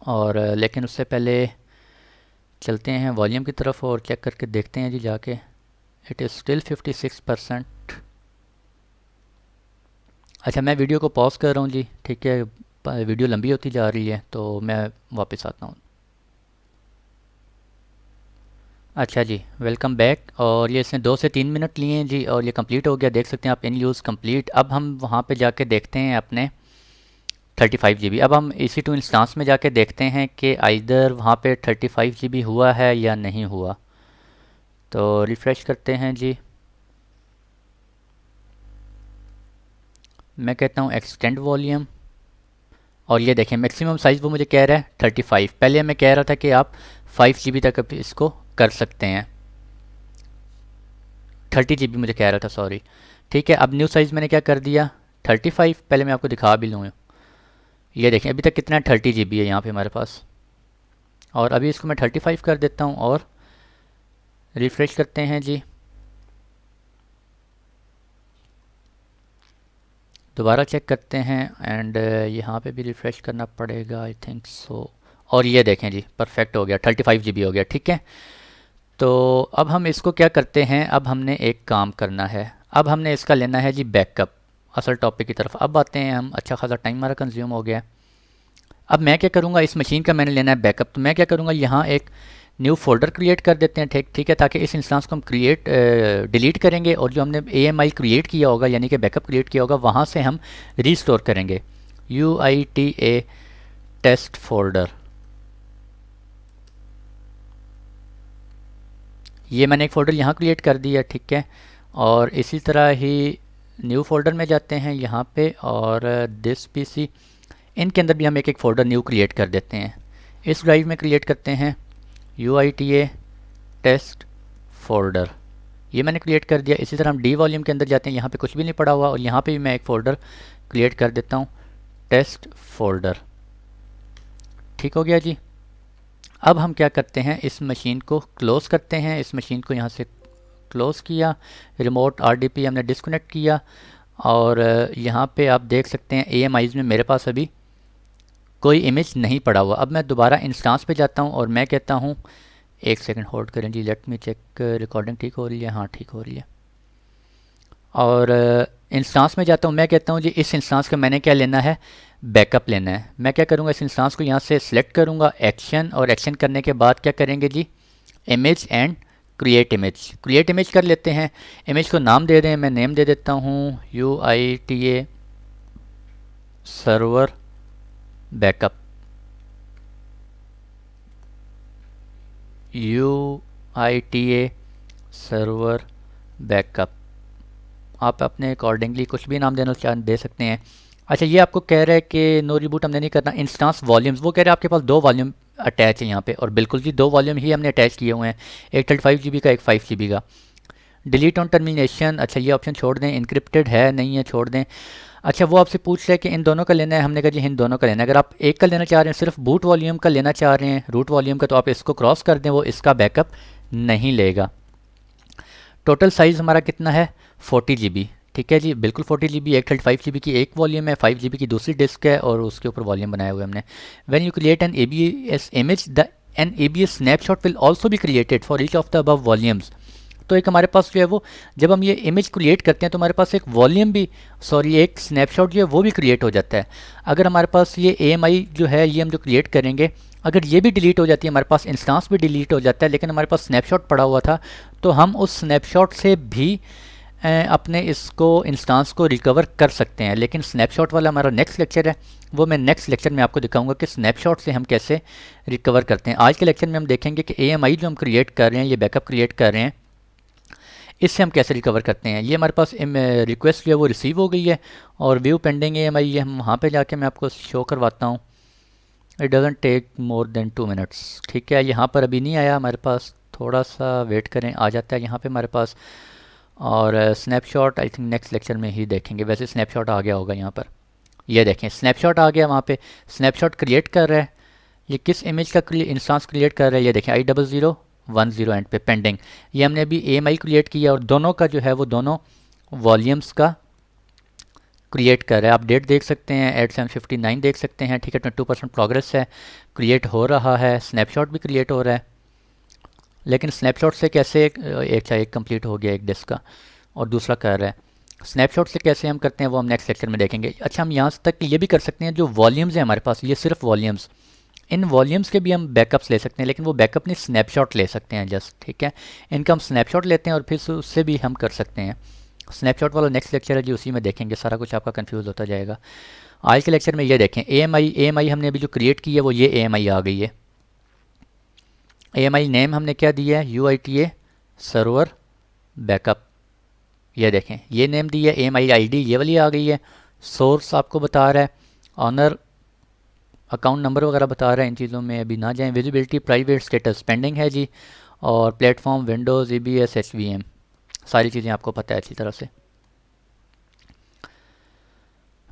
और लेकिन उससे पहले चलते हैं वॉल्यूम की तरफ और चेक करके देखते हैं जी जाके। It is still 56%। अच्छा मैं वीडियो को पॉज कर रहा हूँ जी, ठीक है, वीडियो लंबी होती जा रही है तो मैं वापस आता हूँ। अच्छा जी वेलकम बैक। और ये इसने 2 से 3 मिनट लिए हैं जी और ये कंप्लीट हो गया, देख सकते हैं आप, इन यूज़ कंप्लीट। अब हम वहाँ पे जाके देखते हैं अपने 35 GB। अब हम EC2 इंस्टांस में जाके देखते हैं कि आइदर वहाँ पे 35 GB हुआ है या नहीं हुआ। तो रिफ़्रेश करते हैं जी। मैं कहता हूँ एक्सटेंड वॉल्यूम और ये देखें मैक्सिमम साइज़ वो मुझे कह रहा है 35। पहले मैं कह रहा था कि आप 5 GB तक इसको कर सकते हैं, 30 GB मुझे कह रहा था, सॉरी, ठीक है। अब न्यू साइज़ मैंने क्या कर दिया 35। पहले मैं आपको दिखा भी लूँ, ये देखें अभी तक कितना 30 GB है यहाँ पे हमारे पास। और अभी इसको मैं 35 कर देता हूँ और रिफ़्रेश करते हैं जी। दोबारा चेक करते हैं एंड यहाँ पे भी रिफ़्रेश करना पड़ेगा, आई थिंक सो। और ये देखें जी परफेक्ट हो गया, 35 GB हो गया, ठीक है। तो अब हम इसको क्या करते हैं, अब हमने एक काम करना है, अब हमने इसका लेना है जी बैकअप। असल टॉपिक की तरफ अब आते हैं हम। अच्छा खासा टाइम हमारा कंज्यूम हो गया। अब मैं क्या करूँगा, इस मशीन का मैंने लेना है बैकअप, तो मैं क्या करूँगा, यहाँ एक न्यू फोल्डर क्रिएट कर देते हैं, ठीक है, ताकि इस इंस्टांस को हम डिलीट करेंगे और जो हमने AMI क्रिएट किया होगा यानी कि बैकअप क्रिएट किया होगा वहाँ से हम रीस्टोर करेंगे। UITA टेस्ट फोल्डर, ये मैंने एक फ़ोल्डर यहाँ क्रिएट कर दिया, ठीक है। और इसी तरह ही न्यू फोल्डर में जाते हैं यहाँ पे और दिस PC, इनके अंदर भी हम एक एक फ़ोल्डर न्यू क्रिएट कर देते हैं। इस ड्राइव में क्रिएट करते हैं UITA टेस्ट फोल्डर, ये मैंने क्रिएट कर दिया। इसी तरह हम D वॉल्यूम के अंदर जाते हैं, यहाँ पे कुछ भी नहीं पड़ा हुआ और यहाँ पे भी मैं एक फ़ोल्डर क्रिएट कर देता हूँ, टेस्ट फोल्डर, ठीक हो गया जी। अब हम क्या करते हैं, इस मशीन को क्लोज़ करते हैं। इस मशीन को यहाँ से क्लोज़ किया, रिमोट RDP हमने डिस्कनेक्ट किया और यहाँ पे आप देख सकते हैं AMIs में मेरे पास अभी कोई इमेज नहीं पड़ा हुआ। अब मैं दोबारा इंस्टांस पे जाता हूँ और मैं कहता हूँ, एक सेकंड होल्ड करें जी, लेट मी चेक रिकॉर्डिंग ठीक हो रही है, हाँ ठीक हो रही है। और इंस्टांस में जाता हूँ, मैं कहता हूँ जी इस इंस्टांस का मैंने क्या लेना है, बैकअप लेना है। मैं क्या करूँगा, इस इंस्टांस को यहाँ से सिलेक्ट करूँगा, एक्शन, और एक्शन करने के बाद क्या करेंगे जी, image and create image. Create image कर लेते हैं, इमेज को नाम दे दें, मैं नेम दे देता हूँ UITA server backup, UITA server backup. आप अपने अकॉर्डिंगली कुछ भी नाम देना चाह दे सकते हैं। अच्छा, ये आपको कह रहा है कि नो रिबूट हमने नहीं करना। इंस्टांस वॉल्यूम्स, वो कह रहे हैं आपके पास 2 वॉल्यूम अटैच है यहाँ पे, और बिल्कुल जी 2 वॉल्यूम ही हमने अटैच किए हुए हैं, एक 35 GB का, एक 5 GB का। डिलीट ऑन टर्मिनेशन, अच्छा ये ऑप्शन छोड़ दें, इनक्रिप्टेड है नहीं है छोड़ दें। अच्छा, वो आपसे पूछ रहा है कि इन दोनों का लेना है, हमने कहा जी इन दोनों का लेना है। अगर आप एक का लेना चाह रहे हैं, सिर्फ बूट वॉल्यूम का लेना चाह रहे हैं, रूट वॉल्यूम का, तो आप इसको क्रॉस कर दें, वो इसका बैकअप नहीं लेगा। टोटल साइज़ हमारा कितना है, 40 GB। ठीक है जी, बिल्कुल 40 GB, एक 35 GB की एक वॉल्यूम है, 5 GB की दूसरी डिस्क है, और उसके ऊपर वॉल्यूम बनाए हुए हमने। When you create an ABS image, the an ABS snapshot will also be created for each of the above volumes. तो एक हमारे पास जो है वो, जब हम ये इमेज क्रिएट करते हैं तो हमारे पास एक वॉल्यूम भी, सॉरी एक स्नैपशॉट जो है वो भी क्रिएट हो जाता है। अगर हमारे पास ये AMI जो है, ये हम जो क्रिएट करेंगे, अगर ये भी डिलीट हो जाती है, हमारे पास इंस्टांस भी डिलीट हो जाता है, लेकिन हमारे पास स्नैपशॉट पड़ा हुआ था, तो हम उस स्नैपशॉट से भी अपने इसको इंस्टांस को रिकवर कर सकते हैं। लेकिन स्नैपशॉट वाला हमारा नेक्स्ट लेक्चर है, वो मैं नेक्स्ट लेक्चर में आपको दिखाऊंगा कि स्नैपशॉट से हम कैसे रिकवर करते हैं। आज के लेक्चर में हम देखेंगे कि AMI जो हम क्रिएट कर रहे हैं, ये बैकअप क्रिएट कर रहे हैं, इससे हम कैसे रिकवर करते हैं। ये हमारे पास रिक्वेस्ट जो है वो रिसीव हो गई है, और व्यू पेंडिंग AMI, ये हम वहाँ पे जाके मैं आपको शो करवाता हूँ। It doesn't take more than 2 minutes. ठीक है, यहाँ पर अभी नहीं आया हमारे पास, थोड़ा सा वेट करें, आ जाता है यहाँ पे हमारे पास। और snapshot I think next lecture में ही देखेंगे। वैसे स्नैपशॉट आ गया होगा यहाँ पर, ये देखें स्नैपशॉट आ गया, वहाँ पे स्नैपशॉट क्रिएट कर रहा है। ये किस इमेज का इंस्टांस क्रिएट कर रहा है, ये देखें I0010 एंड पे पेंडिंग। ये हमने अभी AMI क्रिएट किया, और दोनों का जो है वो दोनों वॉल्यूम्स का क्रिएट कर रहा है। आप डेट देख सकते हैं, 8759 देख सकते हैं। ठीक है, 22% प्रोग्रेस है, क्रिएट हो रहा है, स्नैपशॉट भी क्रिएट हो रहा है। लेकिन स्नैपशॉट से कैसे एक कंप्लीट हो गया एक डिस्क का, और दूसरा कर रहा है। स्नैपशॉट से कैसे हम करते हैं वो हम नेक्स्ट लेक्चर में देखेंगे। अच्छा, हम यहाँ तक ये भी कर सकते हैं, जो वॉल्यूम्स हैं हमारे पास, ये सिर्फ वॉल्यूम्स, इन वॉल्यूम्स के भी हम बैकअप्स ले सकते हैं, लेकिन वो बैकअप नहीं, स्नैपशॉट ले सकते हैं जस्ट। ठीक है, इनका हम स्नैपशॉट लेते हैं, और फिर उससे भी हम कर सकते हैं। स्नैपशॉट वाला नेक्स्ट लेक्चर है जी, उसी में देखेंगे, सारा कुछ आपका कंफ्यूज होता जाएगा। आज के लेक्चर में ये देखें, AMI हमने अभी जो क्रिएट की है वो ये AMI आ गई है। AMI नेम हमने क्या दिया है, UITA सर्वर बैकअप। ये देखें, ये नेम दी है। AMI ID ये वाली आ गई है। सोर्स आपको बता रहा है, ऑनर अकाउंट नंबर वगैरह बता रहा है, इन चीज़ों में अभी ना जाएं। विजिबिलिटी प्राइवेट स्टेटस पेंडिंग है जी, और प्लेटफॉर्म विंडोज़ EBS HVM, सारी चीज़ें आपको पता है अच्छी तरह से।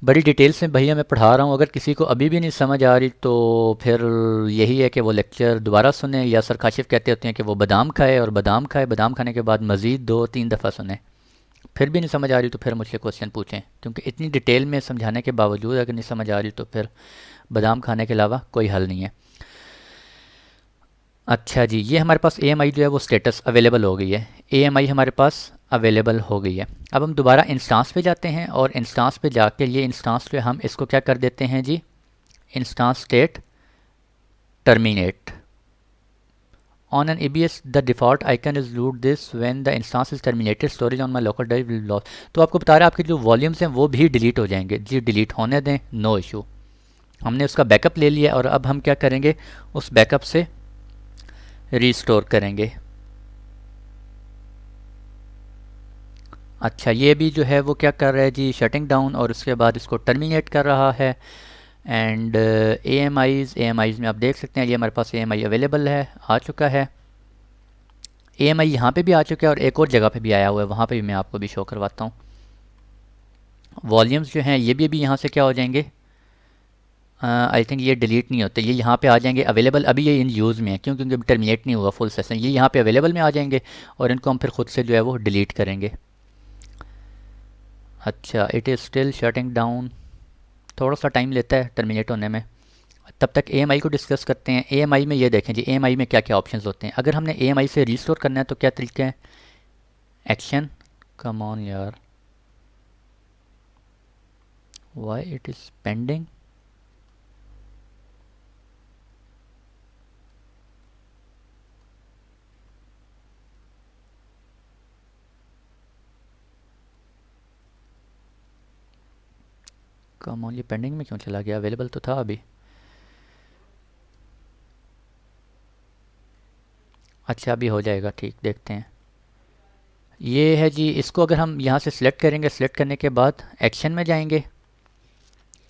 बड़ी डिटेल से भैया मैं पढ़ा रहा हूँ, अगर किसी को अभी भी नहीं समझ आ रही तो फिर यही है कि वो लेक्चर दोबारा सुने, या सर काशिफ कहते होते हैं कि वो बादाम खाए, और बादाम खाए, बादाम खाने के बाद मज़ीद 2-3 दफ़ा सुने। फिर भी नहीं समझ आ रही तो फिर मुझसे क्वेश्चन पूछें, क्योंकि इतनी डिटेल में समझाने के बावजूद अगर नहीं समझ आ रही तो फिर बादाम खाने के अलावा कोई हल नहीं है। अच्छा जी, ये हमारे पास AMI जो है वो स्टेटस अवेलेबल हो गई है, AMI हमारे पास अवेलेबल हो गई है। अब हम दोबारा इंस्टांस पे जाते हैं, और इंस्टांस पे जाके ये इंस्टांस जो है हम इसको क्या कर देते हैं जी, instance state terminate on an EBS the default icon is root this when the instance is terminated storage on my local drive will loss. तो आपको बता रहा है आपके जो वॉल्यूम्स हैं वो भी डिलीट हो जाएंगे जी, डिलीट होने दें, नो इशू। हमने उसका बैकअप ले लिया, और अब हम क्या करेंगे, उस बैकअप से रीस्टोर करेंगे। अच्छा, ये भी जो है वो क्या कर रहा है जी, शटिंग डाउन, और उसके बाद इसको टर्मिनेट कर रहा है। एंड AMIs में आप देख सकते हैं, ये हमारे पास AMI अवेलेबल है, आ चुका है। AMI यहाँ पे भी आ चुका है, और एक और जगह पे भी आया हुआ है, वहाँ पे भी मैं आपको भी शो करवाता हूँ। वॉल्यूम्स जो हैं ये भी अभी यहाँ से क्या हो जाएंगे, आई थिंक ये डिलीट नहीं होते, ये यहाँ पे आ जाएंगे अवेलेबल। अभी ये इन यूज़ में है, क्योंकि अभी टर्मिनेट नहीं हुआ फुल सेशन, ये यहाँ पे अवेलेबल में आ जाएंगे, और इनको हम फिर खुद से जो है वो डिलीट करेंगे। अच्छा, it is still shutting down, थोड़ा सा टाइम लेता है टर्मिनेट होने में। तब तक AMI को डिस्कस करते हैं। AMI में ये देखें जी, AMI में क्या क्या ऑप्शंस होते हैं। अगर हमने AMI से रिस्टोर करना है तो क्या तरीका है, एक्शन, कम ऑन यार, why it is pending. Come on, ये पेंडिंग में क्यों चला गया? अवेलेबल तो था अभी। अच्छा अभी हो जाएगा, ठीक, देखते हैं। ये है जी, इसको अगर हम यहाँ से सिलेक्ट करेंगे, सिलेक्ट करने के बाद एक्शन में जाएंगे,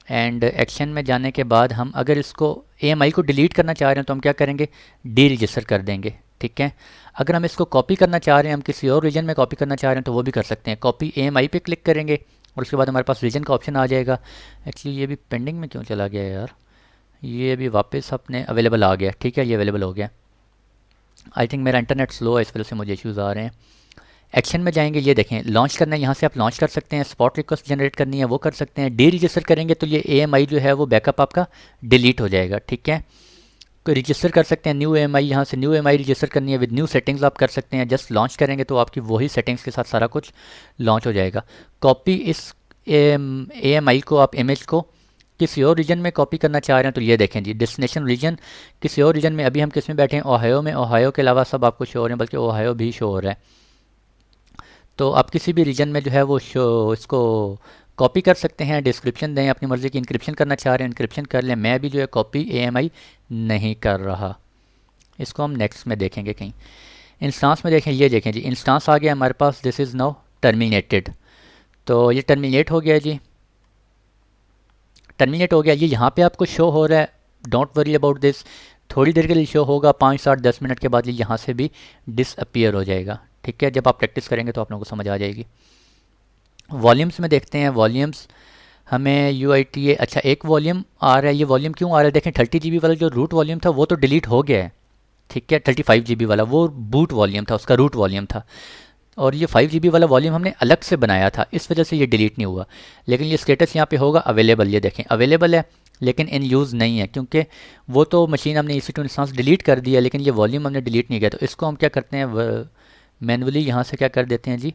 एंड एक्शन में जाने के बाद हम अगर इसको AMI को डिलीट करना चाह रहे हैं तो हम क्या करेंगे, डी रजिस्टर कर देंगे। ठीक है। अगर हम इसको कॉपी करना चाह रहे हैं, हम किसी और रीजन में कॉपी करना चाह रहे हैं तो वो भी कर सकते हैं। कॉपी AMI पे क्लिक करेंगे और उसके बाद हमारे पास रीजन का ऑप्शन आ जाएगा। एक्चुअली ये भी पेंडिंग में क्यों चला गया यार, ये अभी वापस अपने अवेलेबल आ गया। ठीक है, ये अवेलेबल हो गया। आई थिंक मेरा इंटरनेट स्लो है, इस वजह से मुझे इश्यूज़ आ रहे हैं। एक्शन में जाएंगे, ये देखें लॉन्च करना है, यहाँ से आप लॉन्च कर सकते हैं। स्पॉट रिक्वेस्ट जनरेट करनी है वो कर सकते हैं। डी रजिस्टर करेंगे तो ये AMI जो है वो बैकअप आपका डिलीट हो जाएगा। ठीक है, तो रजिस्टर कर सकते हैं न्यू AMI, यहाँ से न्यू AMI रजिस्टर करनी है विद न्यू सेटिंग्स आप कर सकते हैं। जस्ट लॉन्च करेंगे तो आपकी वही सेटिंग्स के साथ सारा कुछ लॉन्च हो जाएगा। कॉपी इस AMI को, आप इमेज को किसी और रीजन में कॉपी करना चाह रहे हैं तो ये देखें जी, डेस्टिनेशन रीजन किसी और रीजन में। अभी हम किस में बैठे हैं, ओहायो में। ओहायो के अलावा सब आपको शो हो रहे हैं, बल्कि ओहायो भी शो हो रहा है। तो आप किसी भी रीजन में जो है वो शो इसको कॉपी कर सकते हैं। डिस्क्रिप्शन दें, अपनी मर्ज़ी की इंक्रिप्शन करना चाह रहे हैं इंक्रिप्शन कर लें। मैं भी जो है कॉपी AMI नहीं कर रहा। इसको हम नेक्स्ट में देखेंगे कहीं। इंस्टांस में देखें, ये देखें जी, इंस्टांस आ गया हमारे पास। This is now terminated. तो ये टर्मिनेट हो गया जी, टर्मिनेट हो गया। ये यहाँ पे आपको शो हो रहा है, डोंट वरी अबाउट दिस। थोड़ी देर के लिए शो होगा, 5 7 10 मिनट के बाद ये यहाँ से भी डिसअपियर हो जाएगा। ठीक है, जब आप प्रैक्टिस करेंगे तो आप लोगों को समझ आ जाएगी। वॉल्यूम्स में देखते हैं। वॉल्यूम्स हमें UITA, अच्छा एक वॉल्यूम आ रहा है। ये वॉल्यूम क्यों आ रहा है देखें, 30 GB वाला जो रूट वॉल्यूम था वो तो डिलीट हो गया है। ठीक है, 35 GB वाला वो बूट वॉल्यूम था, उसका रूट वॉल्यूम था। और ये 5 GB वाला वॉल्यूम हमने अलग से बनाया था, इस वजह से ये डिलीट नहीं हुआ। लेकिन ये स्टेटस यहाँ पे होगा अवेलेबल, ये देखें अवेलेबल है लेकिन इन यूज़ नहीं है, क्योंकि वो तो मशीन हमने EC2 इंस्टेंस डिलीट कर दिया, लेकिन ये वॉल्यूम हमने डिलीट नहीं किया। तो इसको हम क्या करते हैं, मैनुअली यहाँ से क्या कर देते हैं जी,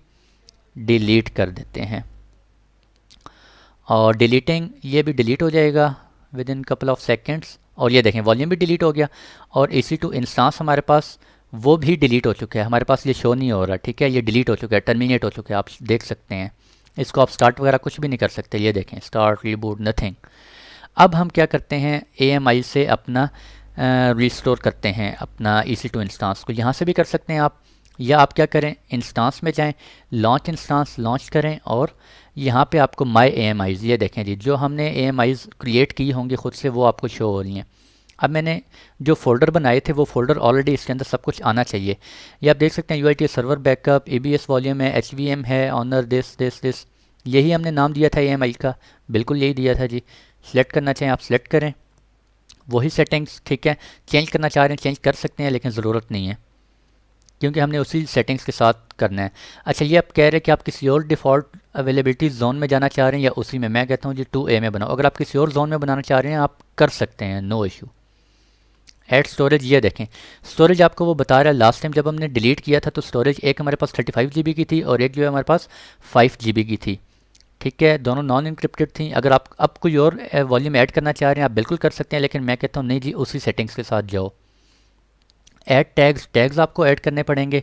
डिलीट कर देते हैं। और डिलीटिंग, ये भी डिलीट हो जाएगा with in couple of seconds. और ये देखें वॉल्यूम भी डिलीट हो गया और EC2 इंस्टेंस हमारे पास वो भी डिलीट हो चुका है। हमारे पास ये शो नहीं हो रहा। ठीक है, ये डिलीट हो चुका है, टर्मिनेट हो चुका है, आप देख सकते हैं। इसको आप स्टार्ट वगैरह कुछ भी नहीं कर सकते। ये देखें, स्टार्ट, रीबूट, नथिंग। अब हम क्या करते हैं, AMI से अपना रिस्टोर करते हैं अपना EC2 इंस्टेंस को। यहाँ से भी कर सकते हैं आप, या आप क्या करें, इंस्टेंस में जाएं, लॉन्च इंस्टेंस लॉन्च करें और यहाँ पे आपको माय AMIs, ये देखें जी, जो हमने AMIs क्रिएट की होंगी खुद से वो आपको शो हो रही हैं। अब मैंने जो फ़ोल्डर बनाए थे वो फ़ोल्डर ऑलरेडी इसके अंदर सब कुछ आना चाहिए। ये आप देख सकते हैं, UITA server backup, ABS volume है, HVM है, ऑनर, दिस, यही हमने नाम दिया था AMI का, बिल्कुल यही दिया था जी। सिलेक्ट करना चाहें आप सिलेक्ट करें, वही सेटिंग्स। ठीक है, चेंज करना चाह रहे हैं चेंज कर सकते हैं, लेकिन ज़रूरत नहीं है क्योंकि हमने उसी सेटिंग्स के साथ करना है। अच्छा, ये आप कह रहे हैं कि आप किसी और डिफ़ॉल्ट अवेलेबिलिटी जोन में जाना चाह रहे हैं या उसी में। मैं कहता हूँ जी 2A में बनाओ। अगर आप किसी और जोन में बनाना चाह रहे हैं आप कर सकते हैं, नो इशू। ऐड स्टोरेज, ये देखें स्टोरेज आपको वो बता रहा है। लास्ट टाइम जब हमने डिलीट किया था तो स्टोरेज एक हमारे पास 35 GB की थी और एक जो है हमारे पास 5 GB की थी। ठीक है, दोनों नॉन इंक्रिप्टेड थी। अगर आप अब कोई और वॉल्यूम ऐड करना चाह रहे हैं आप बिल्कुल कर सकते हैं, लेकिन मैं कहता हूँ नहीं जी, उसी सेटिंग्स के साथ जाओ। ऐड टैग्स, टैग्स आपको ऐड करने पड़ेंगे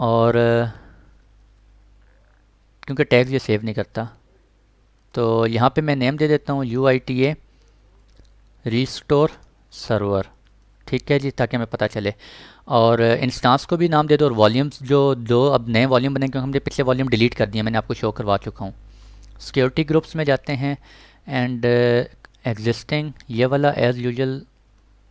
और क्योंकि टैग्स ये सेव नहीं करता तो यहाँ पे मैं नेम दे देता हूँ UITA रीस्टोर सर्वर। ठीक है जी, ताकि हमें पता चले। और इंस्टांस को भी नाम दे दो और वॉल्यूम्स जो दो अब नए वॉल्यूम बने, क्योंकि हमने पिछले वॉल्यूम डिलीट कर दिए, मैंने आपको शो करवा चुका हूँ। सिक्योरिटी ग्रुप्स में जाते हैं एंड एग्जिस्टिंग, ये वाला एज़ यूजुअल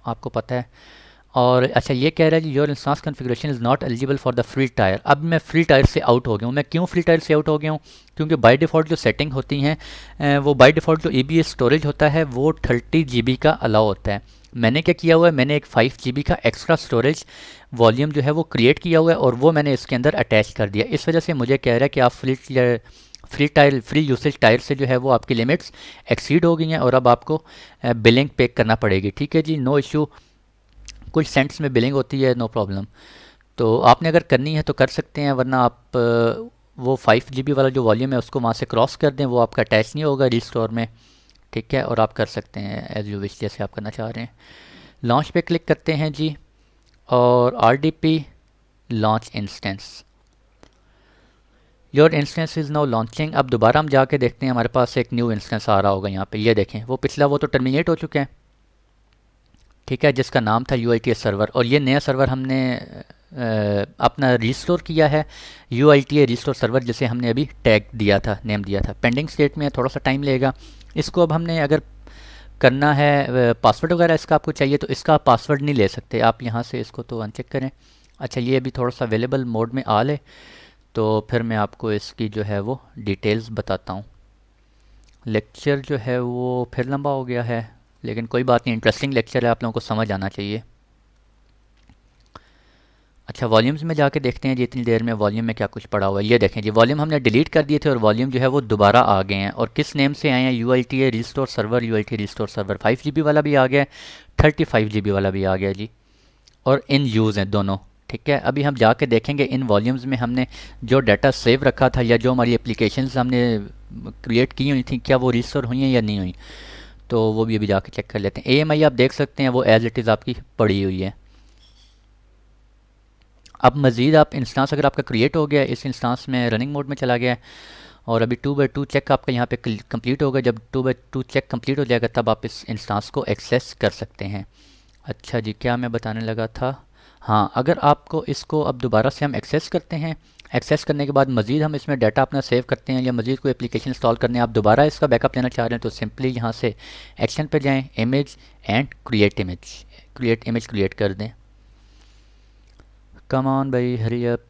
आपको पता है। और अच्छा, ये कह रहा है जी your instance configuration is not eligible for the free tier. अब मैं फ्री टायर से आउट हो गया हूँ। मैं क्यों फ्री टायर से आउट हो गया हूँ, क्योंकि बाय डिफ़ॉल्ट जो सेटिंग होती हैं वो बाय डिफ़ॉल्ट जो EBS स्टोरेज होता है वो 30 GB का अलाउ होता है। मैंने क्या किया हुआ है, मैंने एक 5 GB का एक्स्ट्रा स्टोरेज वॉल्यूम जो है वो क्रिएट किया हुआ है और वो मैंने इसके अंदर अटैच कर दिया। इस वजह से मुझे कह रहा है कि आप फ्री यूसेज टायर से जो है वो आपकी लिमिट्स एक्सीड हो गई हैं और अब आपको बिलिंग पे करना पड़ेगी। ठीक है जी, नो इशू, कुछ सेंट्स में बिलिंग होती है, नो प्रॉब्लम। तो आपने अगर करनी है तो कर सकते हैं, वरना आप वो 5 GB वाला जो वॉल्यूम है उसको वहाँ से क्रॉस कर दें, वो आपका अटैच नहीं होगा रिस्टोर में, ठीक है। और आप कर सकते हैं एज यू विश, जैसे आप करना चाह रहे हैं। लॉन्च पे क्लिक करते हैं जी, और RDP launch instance, your instance is now launching. अब दोबारा हम जाके देखते हैं, हमारे पास एक न्यू इंस्टेंस आ रहा होगा यहाँ पे, ये देखें, वो पिछला वो तो टर्मिनेट हो चुका है, ठीक है, जिसका नाम था UITS सर्वर, और ये नया सर्वर हमने अपना रिस्टोर किया है, UITS रिस्टोर सर्वर, जिसे हमने अभी टैग दिया था, नेम दिया था। पेंडिंग स्टेट में थोड़ा सा टाइम लेगा इसको। अब हमने अगर करना है पासवर्ड वगैरह इसका आपको चाहिए, तो इसका पासवर्ड नहीं ले सकते आप यहाँ से, इसको तो अनचेक करें। अच्छा, ये अभी थोड़ा सा अवेलेबल मोड में आ ले तो फिर मैं आपको इसकी जो है वो डिटेल्स बताता हूँ। लेक्चर जो है वो फिर लंबा हो गया है, लेकिन कोई बात नहीं, इंटरेस्टिंग लेक्चर है, आप लोगों को समझ आना चाहिए। अच्छा, वॉल्यूम्स में जाके देखते हैं जी, इतनी देर में वॉल्यूम में क्या कुछ पड़ा हुआ है। ये देखें जी, वॉल्यूम हमने डिलीट कर दिए थे और वॉल्यूम जो है वो दोबारा आ गए हैं, और किस नेम से आए हैं, UITS restore server, UITS restore server. 5 GB वाला भी आ गया है, 35 GB वाला भी आ गया जी, और इन यूज़ हैं दोनों, ठीक है। अभी हम जाके देखेंगे इन वॉल्यूम्स में हमने जो डाटा सेव रखा था, या जो हमारी एप्लीकेशंस हमने क्रिएट की हुई थी, क्या वो रिस्टोर हुई हैं या नहीं हुई, तो वो भी अभी जाके चेक कर लेते हैं। AMI आप देख सकते हैं वो एज इट इज़ आपकी पड़ी हुई है। अब मज़ीद आप इंस्टांस अगर आपका क्रिएट हो गया, इस इंस्टांस में रनिंग मोड में चला गया है, और अभी 2x2 चेक आपका यहाँ पे कंप्लीट होगा। जब 2x2 चेक कंप्लीट हो जाएगा तब आप इस इंस्टांस को एक्सेस कर सकते हैं। अच्छा जी, क्या मैं बताने लगा था, हाँ, अगर आपको इसको अब दोबारा से हम एक्सेस करते हैं, एक्सेस करने के बाद मज़ीद हम इसमें डाटा अपना सेव करते हैं, या मज़ीद कोई एप्लीकेशन इंस्टॉल करने आप दोबारा इसका बैकअप लेना चाह रहे हैं, तो सिंपली यहाँ से एक्शन पे जाएं, image and create image create कर दें। कम ऑन भाई, हरी अप।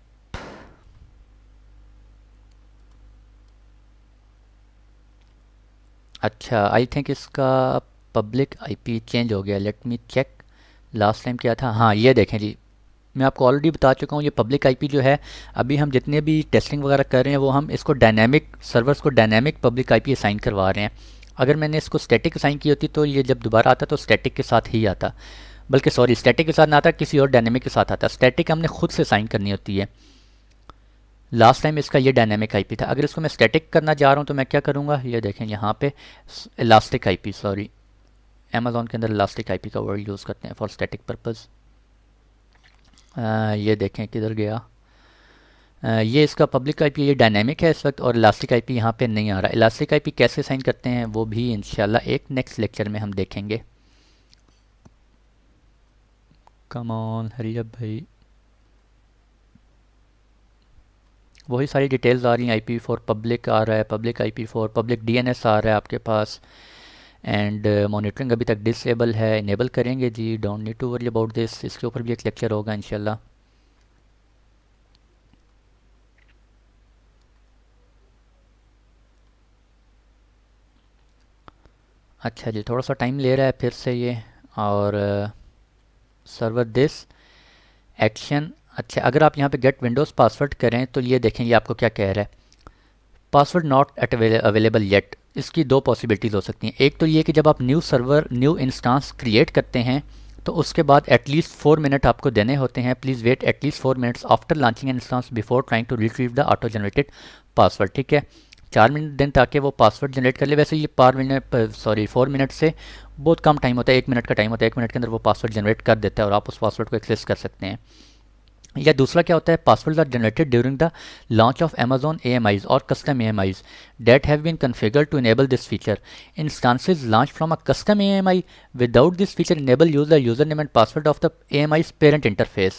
अच्छा, आई थिंक इसका पब्लिक IP चेंज हो गया, let me check. Last time क्या था, हाँ ये देखें जी, मैं आपको ऑलरेडी बता चुका हूँ, ये पब्लिक IP जो है, अभी हम जितने भी टेस्टिंग वगैरह कर रहे हैं वो हम इसको डायनेमिक सर्वर्स को डायनेमिक पब्लिक IP असाइन करवा रहे हैं। अगर मैंने इसको स्टैटिक असाइन की होती तो ये जब दोबारा आता तो स्टैटिक के साथ ही आता, बल्कि सॉरी, स्टैटिक के साथ ना आता, किसी और डायनेमिक के साथ आता। स्टैटिक हमने खुद से असाइन करनी होती है। लास्ट टाइम इसका ये डायनेमिक IP था। अगर इसको मैं स्टैटिक करना चाह रहा हूँ तो मैं क्या करूँगा, ये देखें यहाँ पे इलास्टिक IP, सॉरी, अमेज़ॉन के अंदर इलास्टिक IP का वर्ड यूज़ करते हैं फॉर स्टैटिक पर्पज़। ये देखें किधर गया, ये इसका पब्लिक IP, ये डायनेमिक है इस वक्त, और इलास्टिक IP यहाँ पे नहीं आ रहा। इलास्टिक IP कैसे साइन करते हैं वो भी इंशाल्लाह एक नेक्स्ट लेक्चर में हम देखेंगे। कम ऑन, हरी अप भाई। वही सारी डिटेल्स आ रही हैं, IP फॉर पब्लिक आ रहा है, public IP for public DNS आ रहा है आपके पास, एंड मॉनिटरिंग अभी तक डिसेबल है, इनेबल करेंगे जी, don't need to worry about this. इसके ऊपर भी एक लेक्चर होगा इंशाल्लाह। अच्छा जी, थोड़ा सा टाइम ले रहा है फिर से ये, और सर्वर दिस एक्शन। अच्छा, अगर आप यहाँ पे गेट विंडोज़ पासवर्ड करें तो ये देखें, ये आपको क्या कह रहा है, password not at available yet. इसकी दो पॉसिबिलिटीज़ हो सकती हैं। एक तो ये कि जब आप new server, new instance create करते हैं तो उसके बाद एटलीस्ट 4 मिनट आपको देने होते हैं। Please wait at least 4 minutes after launching an instance before trying to retrieve the auto generated password, ठीक है। 4 मिनट दें ताकि वो पासवर्ड जनरेट कर ले। वैसे ये 4 मिनट से बहुत कम टाइम होता है, 1 मिनट का टाइम होता है, 1 मिनट के अंदर वो पासवर्ड जनरेट कर देता है और आप उस पासवर्ड को एक्सेस कर सकते हैं। या दूसरा क्या होता है, passwords are generated during the launch of Amazon AMIs और custom AMIs that have been configured to enable this feature. Instances launched from a custom AMI without this feature enable use the username and password of the AMI's parent interface.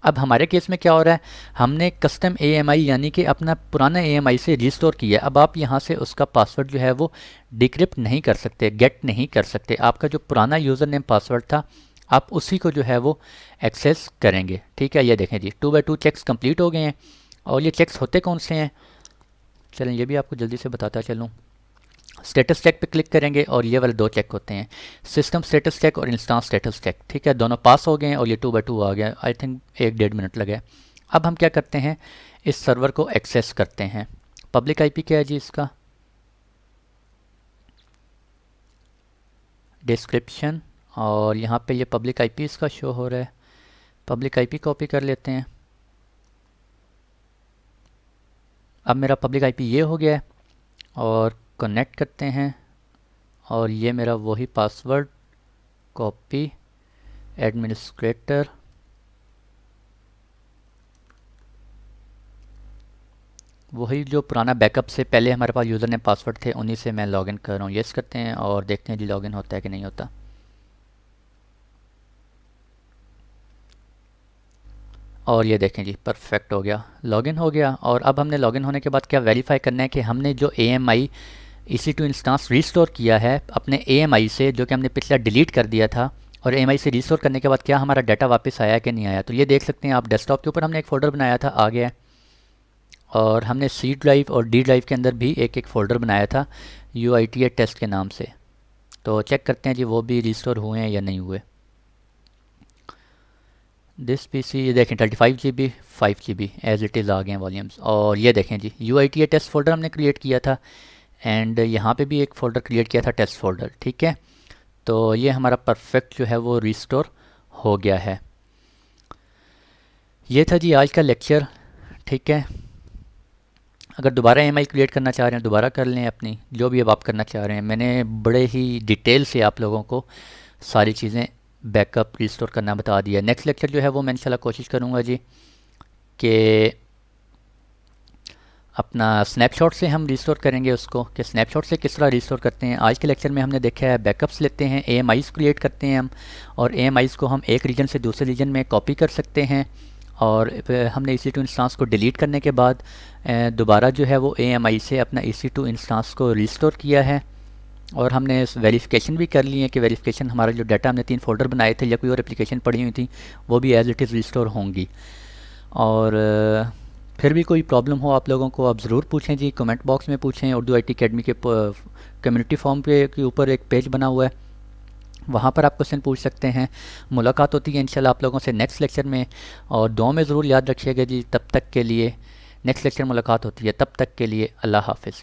अब हमारे केस में क्या हो रहा है, हमने कस्टम AMI यानी कि अपना पुराना AMI से रिस्टोर किया। अब आप यहाँ से उसका पासवर्ड जो है वो डिक्रिप्ट नहीं कर सकते, गेट नहीं कर सकते। आपका जो पुराना यूज़र नेम पासवर्ड था आप उसी को जो है वो एक्सेस करेंगे, ठीक है। ये देखें जी, 2x2 चेक्स कंप्लीट हो गए हैं, और ये चेक्स होते कौन से हैं, चलें ये भी आपको जल्दी से बताता चलूँ। स्टेटस चेक पे क्लिक करेंगे और ये वाले 2 चेक होते हैं, सिस्टम स्टेटस चेक और इंस्टांस स्टेटस चेक, ठीक है। दोनों पास हो गए हैं और ये 2x2 आ गया। आई थिंक 1-1.5 मिनट लगे। अब हम क्या करते हैं, इस सर्वर को एक्सेस करते हैं। पब्लिक IP क्या है जी इसका, डिस्क्रिप्शन, और यहाँ पे ये पब्लिक IP इसका शो हो रहा है। पब्लिक IP कॉपी कर लेते हैं। अब मेरा पब्लिक आईपी ये हो गया है और कनेक्ट करते हैं और ये मेरा वही पासवर्ड कॉपी एडमिनिस्ट्रेटर वही जो पुराना बैकअप से पहले हमारे पास यूज़र ने पासवर्ड थे उन्हीं से मैं लॉगिन कर रहा हूँ। यस करते हैं और देखते हैं जी लॉगिन होता है कि नहीं होता। और ये देखें जी परफेक्ट हो गया, लॉगिन हो गया। और अब हमने लॉगिन होने के बाद क्या वेरीफाई करना है कि हमने जो AMI EC2 इंस्टेंस रिस्टोर किया है अपने AMI से, जो कि हमने पिछला डिलीट कर दिया था, और AMI से रिस्टोर करने के बाद क्या हमारा डाटा वापस आया कि नहीं आया। तो ये देख सकते हैं आप, डेस्कटॉप के ऊपर हमने एक फ़ोल्डर बनाया था, आ गया। और हमने C ड्राइव और D ड्राइव के अंदर भी एक एक फ़ोल्डर बनाया था UITA टेस्ट के नाम से। तो चेक करते हैं जी वो भी रिस्टोर हुए हैं या नहीं हुए। दिस PC ये देखें 35 GB 5 GB as it is आ गए हैं वॉल्यूम्स। और ये देखें जी UITA टेस्ट फोल्डर हमने क्रिएट किया था एंड यहाँ पे भी एक फ़ोल्डर क्रिएट किया था टेस्ट फोल्डर, ठीक है। तो ये हमारा परफेक्ट जो है वो रिस्टोर हो गया है। ये था जी आज का लेक्चर, ठीक है। अगर दोबारा AMI क्रिएट करना चाह रहे हैं दोबारा कर लें अपनी, जो भी अब आप करना चाह रहे हैं। मैंने बड़े ही डिटेल से आप लोगों को सारी चीज़ें बैकअप रिस्टोर करना बता दिया। नेक्स्ट लेक्चर जो है वो मैं इंशाल्लाह कोशिश करूँगा जी कि अपना स्नैपशॉट से हम रिस्टोर करेंगे उसको, कि स्नैपशॉट से किस तरह रिस्टोर करते हैं। आज के लेक्चर में हमने देखा है बैकअप्स लेते हैं, AMIs क्रिएट करते हैं हम, और AMIs को हम एक रीजन से दूसरे रीजन में कॉपी कर सकते हैं। और हमने EC2 इंस्टेंस को डिलीट करने के बाद दोबारा जो है वो AMI से अपना EC2 इंस्टेंस को रिस्टोर किया है। और हमने वेरिफिकेशन भी कर ली है कि वेरिफिकेशन हमारा जो डाटा हमने 3 फोल्डर बनाए थे या कोई और एप्लीकेशन पड़ी हुई थी वो भी एज इट इज़ रिस्टोर होंगी। और फिर भी कोई प्रॉब्लम हो आप लोगों को आप ज़रूर पूछें जी, कमेंट बॉक्स में पूछें। उर्दू IT अकेडमी के कम्युनिटी फॉर्म के ऊपर एक पेज बना हुआ है, वहाँ पर आप क्वेश्चन पूछ सकते हैं। मुलाकात होती है इंशाल्लाह आप लोगों से नेक्स्ट लेक्चर में, और दुआ में ज़रूर याद रखिएगा जी। तब तक के लिए नेक्स्ट लेक्चर मुलाकात होती है, तब तक के लिए अल्लाह हाफ़िज़।